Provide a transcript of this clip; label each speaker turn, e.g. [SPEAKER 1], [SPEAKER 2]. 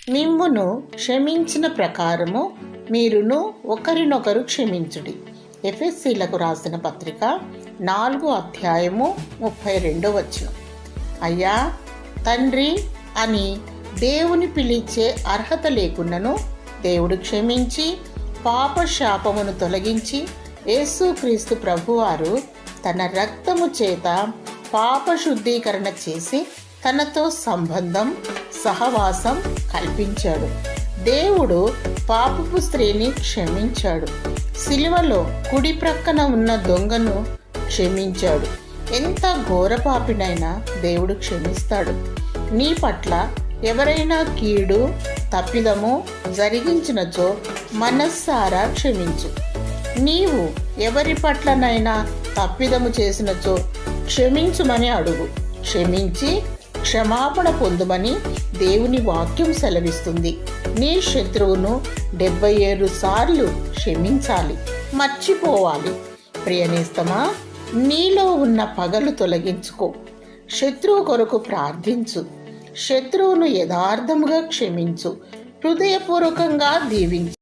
[SPEAKER 1] మిమ్మును క్షమించిన ప్రకారము మీరును ఒకరినొకరు క్షమించుడి. ఎఫెసీలకు రాసిన పత్రిక 4:32. అయ్యా, తండ్రి అని దేవుని పిలిచే అర్హత లేకున్నను దేవుడు క్షమించి పాప శాపమును తొలగించి యేసుక్రీస్తు ప్రభువారు తన రక్తము చేత పాప శుద్ధీకరణ చేసి తనతో సంబంధం సహవాసం కల్పించాడు. దేవుడు పాపపు స్త్రీని క్షమించాడు. సిలువలో కుడి ప్రక్కన ఉన్న దొంగను క్షమించాడు. ఎంత ఘోరపాపినైనా దేవుడు క్షమిస్తాడు. నీ పట్ల ఎవరైనా కీడు తప్పిదము జరిగించినచో మనస్సారా క్షమించు. నీవు ఎవరి పట్లనైనా తప్పిదము చేసినచో క్షమించుమని అడుగు. క్షమించి క్షమాపణ పొందుమని దేవుని వాక్యం సెలవిస్తుంది. నీ శత్రువును 77 సార్లు క్షమించాలి, మర్చిపోవాలి. ప్రియనేస్తమా, నీలో ఉన్న పగలు తొలగించుకో. శత్రువు కొరకు ప్రార్థించు. శత్రువును యథార్థముగా క్షమించు. హృదయపూర్వకంగా దీవించు.